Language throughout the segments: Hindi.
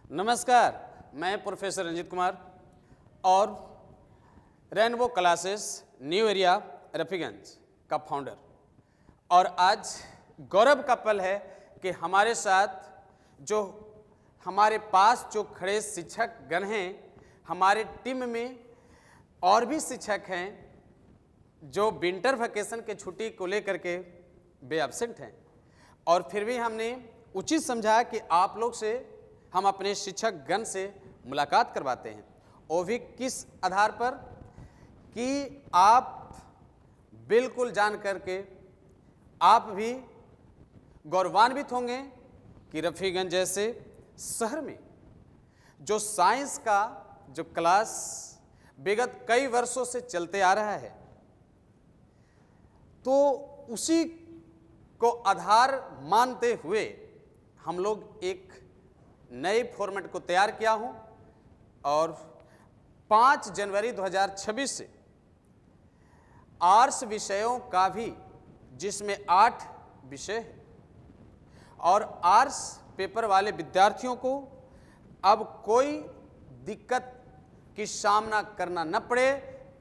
नमस्कार, मैं प्रोफेसर रंजीत कुमार और rainbow classes new area Rafiganj का फाउंडर। और आज गौरव का पल है कि हमारे साथ जो हमारे पास जो खड़े शिक्षक गण हैं, हमारे टीम में और भी शिक्षक हैं जो विंटर वेकेशन के छुट्टी को लेकर के वे एब्सेंट हैं, और फिर भी हमने उचित समझा कि आप लोग से हम अपने शिक्षक गण से मुलाकात करवाते हैं। वो भी किस आधार पर कि आप बिल्कुल जान करके आप भी गौरवान्वित होंगे कि रफीगंज जैसे शहर में जो साइंस का जो क्लास विगत कई वर्षों से चलते आ रहा है, तो उसी को आधार मानते हुए हम लोग एक नए फॉर्मेट को तैयार किया हूं और 5 जनवरी 2026 से आर्ट्स विषयों का भी, जिसमें 8 विषय है, और आर्ट्स पेपर वाले विद्यार्थियों को अब कोई दिक्कत की सामना करना न पड़े,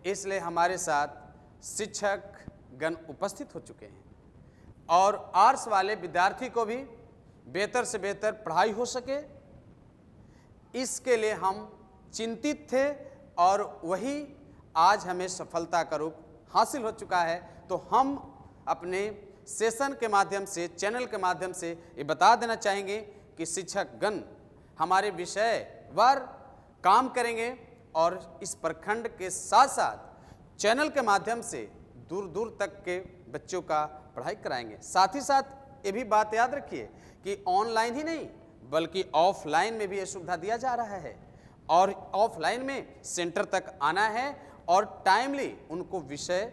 इसलिए हमारे साथ शिक्षक गण उपस्थित हो चुके हैं और आर्ट्स वाले विद्यार्थी को भी बेहतर से बेहतर पढ़ाई हो सके, इसके लिए हम चिंतित थे और वही आज हमें सफलता का रूप हासिल हो चुका है। तो हम अपने सेशन के माध्यम से, चैनल के माध्यम से ये बता देना चाहेंगे कि शिक्षक गण हमारे विषय पर काम करेंगे और इस प्रखंड के साथ साथ चैनल के माध्यम से दूर दूर तक के बच्चों का पढ़ाई कराएंगे। साथ ही साथ ये भी बात याद रखिए कि ऑनलाइन ही नहीं बल्कि ऑफलाइन में भी ये सुविधा दिया जा रहा है, और ऑफलाइन में सेंटर तक आना है और टाइमली उनको विषय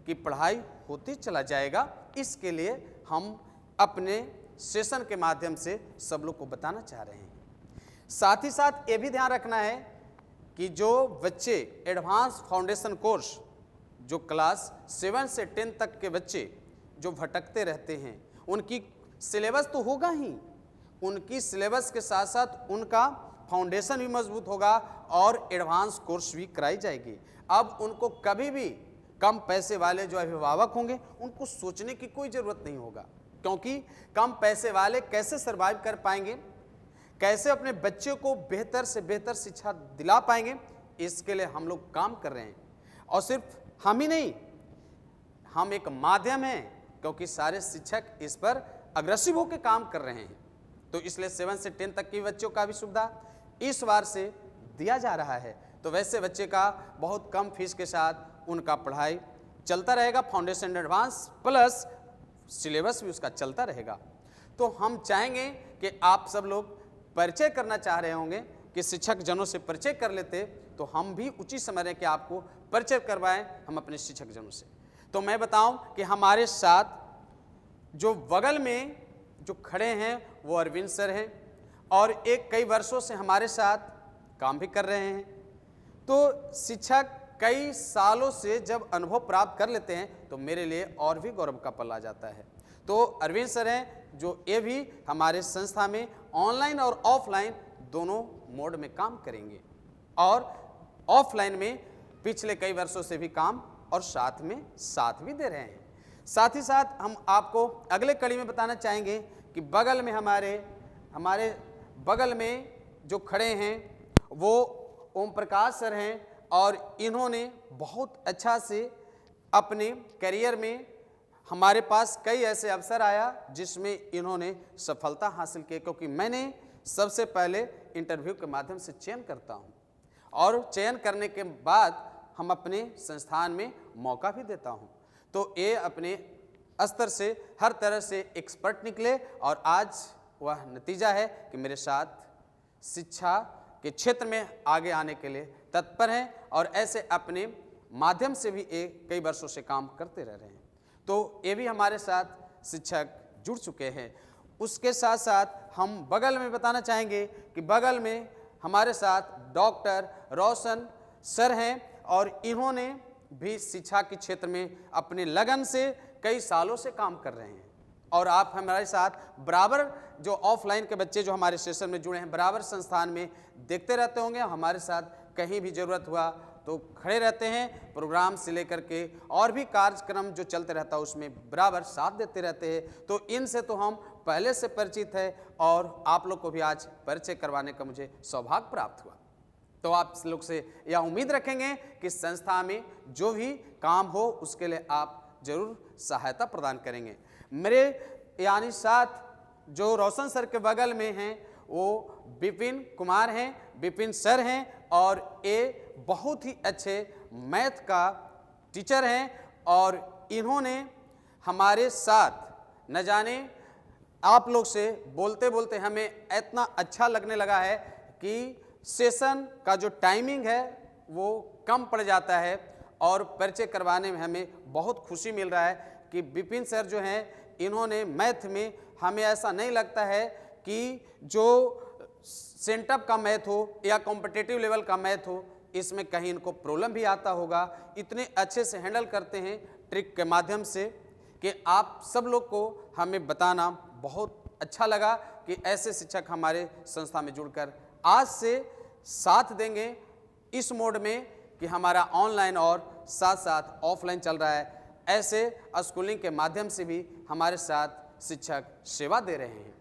की पढ़ाई होती चला जाएगा। इसके लिए हम अपने सेशन के माध्यम से सब लोग को बताना चाह रहे हैं। साथ ही साथ ये भी ध्यान रखना है कि जो बच्चे एडवांस फाउंडेशन कोर्स, जो क्लास 7 से 10 तक के बच्चे जो भटकते रहते हैं, उनकी सिलेबस तो होगा ही, उनकी सिलेबस के साथ साथ उनका फाउंडेशन भी मजबूत होगा और एडवांस कोर्स भी कराई जाएगी। अब उनको कभी भी कम पैसे वाले जो अभिभावक होंगे उनको सोचने की कोई ज़रूरत नहीं होगा, क्योंकि कम पैसे वाले कैसे सर्वाइव कर पाएंगे, कैसे अपने बच्चे को बेहतर से बेहतर शिक्षा दिला पाएंगे, इसके लिए हम लोग काम कर रहे हैं। और सिर्फ हम ही नहीं, हम एक माध्यम हैं, क्योंकि सारे शिक्षक इस पर अग्रेसिव होकर काम कर रहे हैं। तो इसलिए 7 से 10 तक के बच्चों का भी सुविधा इस बार से दिया जा रहा है। तो वैसे बच्चे का बहुत कम फीस के साथ उनका पढ़ाई चलता रहेगा, फाउंडेशन एडवांस प्लस सिलेबस भी उसका चलता रहेगा। तो हम चाहेंगे कि आप सब लोग परिचय करना चाह रहे होंगे कि शिक्षक जनों से परिचय कर लेते, तो हम भी उचित समझ रहे कि आपको परिचय करवाएं हम अपने शिक्षक जनों से। तो मैं बताऊं कि हमारे साथ जो बगल में जो खड़े हैं वो अरविंद सर हैं, और एक कई वर्षों से हमारे साथ काम भी कर रहे हैं। तो शिक्षक कई सालों से जब अनुभव प्राप्त कर लेते हैं तो मेरे लिए और भी गौरव का पल आ जाता है। तो अरविंद सर हैं जो ये भी हमारे संस्था में ऑनलाइन और ऑफलाइन दोनों मोड में काम करेंगे, और ऑफलाइन में पिछले कई वर्षों से भी काम और साथ में साथ भी दे रहे हैं। साथ ही साथ हम आपको अगले कड़ी में बताना चाहेंगे कि बगल में हमारे बगल में जो खड़े हैं वो ओम प्रकाश सर हैं, और इन्होंने बहुत अच्छा से अपने करियर में हमारे पास कई ऐसे अवसर आया जिसमें इन्होंने सफलता हासिल की, क्योंकि मैंने सबसे पहले इंटरव्यू के माध्यम से चयन करता हूं, और चयन करने के बाद हम अपने संस्थान में मौका भी देता हूं। तो ये अपने स्तर से हर तरह से एक्सपर्ट निकले, और आज वह नतीजा है कि मेरे साथ शिक्षा के क्षेत्र में आगे आने के लिए तत्पर हैं, और ऐसे अपने माध्यम से भी कई वर्षों से काम करते रह रहे हैं। तो ये भी हमारे साथ शिक्षक जुड़ चुके हैं। उसके साथ साथ हम बगल में बताना चाहेंगे कि बगल में हमारे साथ डॉक्टर रोशन सर हैं, और इन्होंने भी शिक्षा के क्षेत्र में अपने लगन से कई सालों से काम कर रहे हैं, और आप हमारे साथ बराबर जो ऑफलाइन के बच्चे जो हमारे सेशन में जुड़े हैं बराबर संस्थान में देखते रहते होंगे। हमारे साथ कहीं भी जरूरत हुआ तो खड़े रहते हैं, प्रोग्राम से लेकर के और भी कार्यक्रम जो चलते रहता है उसमें बराबर साथ देते रहते हैं। तो इनसे तो हम पहले से परिचित है और आप लोग को भी आज परिचय करवाने का मुझे सौभाग्य प्राप्त हुआ। तो आप लोग से यह उम्मीद रखेंगे कि संस्था में जो भी काम हो उसके लिए आप जरूर सहायता प्रदान करेंगे। मेरे यानी साथ जो रोशन सर के बगल में हैं वो विपिन कुमार हैं, विपिन सर हैं और ये बहुत ही अच्छे मैथ का टीचर हैं और इन्होंने हमारे साथ न जाने आप लोग से बोलते बोलते हमें इतना अच्छा लगने लगा है कि सेशन का जो टाइमिंग है वो कम पड़ जाता है और परिचय करवाने में हमें बहुत खुशी मिल रहा है कि विपिन सर जो हैं इन्होंने मैथ में हमें ऐसा नहीं लगता है कि जो सेंटअप का मैथ हो या कॉम्पिटिटिव लेवल का मैथ हो इसमें कहीं इनको प्रॉब्लम भी आता होगा। इतने अच्छे से हैंडल करते हैं ट्रिक के माध्यम से कि आप सब लोग को हमें बताना बहुत अच्छा लगा कि ऐसे शिक्षक हमारे संस्था में जुड़कर आज से साथ देंगे इस मोड में कि हमारा ऑनलाइन और साथ साथ ऑफलाइन चल रहा है। ऐसे स्कूलिंग के माध्यम से भी हमारे साथ शिक्षक सेवा दे रहे हैं।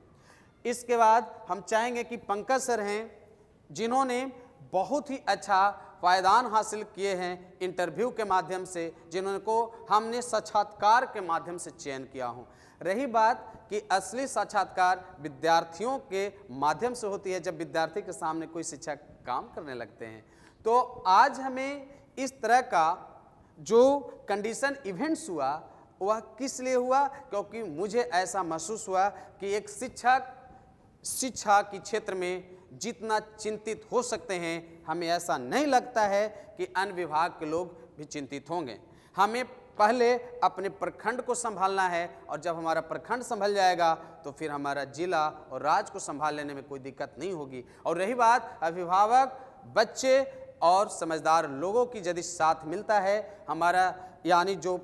इसके बाद हम चाहेंगे कि पंकज सर हैं जिन्होंने बहुत ही अच्छा पायदान हासिल किए हैं इंटरव्यू के माध्यम से, जिन्होंने को हमने साक्षात्कार के माध्यम से चयन किया हूँ। रही बात कि असली साक्षात्कार विद्यार्थियों के माध्यम से होती है जब विद्यार्थी के सामने कोई शिक्षक काम करने लगते हैं। तो आज हमें इस तरह का जो कंडीशन इवेंट्स हुआ वह किस लिए हुआ, क्योंकि मुझे ऐसा महसूस हुआ कि एक शिक्षक शिक्षा के क्षेत्र में जितना चिंतित हो सकते हैं हमें ऐसा नहीं लगता है कि अन्य विभाग के लोग भी चिंतित होंगे। हमें पहले अपने प्रखंड को संभालना है और जब हमारा प्रखंड संभल जाएगा तो फिर हमारा जिला और राज्य को संभाल लेने में कोई दिक्कत नहीं होगी। और रही बात अभिभावक, बच्चे और समझदार लोगों की यदि साथ मिलता है, हमारा यानी जो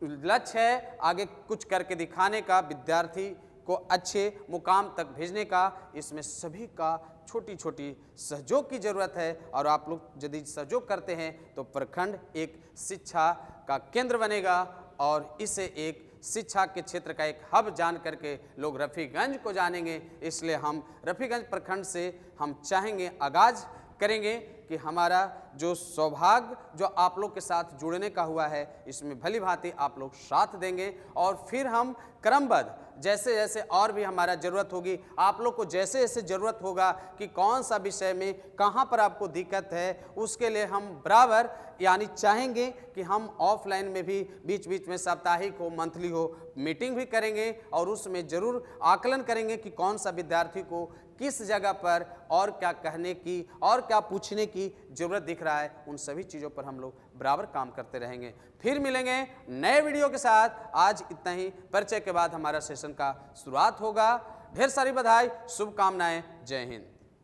लक्ष्य है आगे कुछ करके दिखाने का, विद्यार्थी को अच्छे मुकाम तक भेजने का, इसमें सभी का छोटी छोटी सहयोग की ज़रूरत है। और आप लोग यदि सहयोग करते हैं तो प्रखंड एक शिक्षा का केंद्र बनेगा और इसे एक शिक्षा के क्षेत्र का एक हब जान करके लोग रफ़ीगंज को जानेंगे। इसलिए हम रफ़ीगंज प्रखंड से हम चाहेंगे, आगाज़ करेंगे कि हमारा जो सौभाग्य जो आप लोग के साथ जुड़ने का हुआ है इसमें भली भांति आप लोग साथ देंगे और फिर हम क्रमबद्ध जैसे जैसे और भी हमारा ज़रूरत होगी, आप लोग को जैसे जैसे ज़रूरत होगा कि कौन सा विषय में कहाँ पर आपको दिक्कत है, उसके लिए हम बराबर यानी चाहेंगे कि हम ऑफलाइन में भी बीच बीच में साप्ताहिक हो, मंथली हो, मीटिंग भी करेंगे और उसमें ज़रूर आकलन करेंगे कि कौन सा विद्यार्थी को किस जगह पर और क्या कहने की और क्या पूछने की ज़रूरत दिख रहा है, उन सभी चीज़ों पर हम लोग बराबर काम करते रहेंगे। फिर मिलेंगे नए वीडियो के साथ। आज इतना ही। परिचय के बाद हमारा सेशन का शुरुआत होगा। ढेर सारी बधाई, शुभकामनाएं। जय हिंद।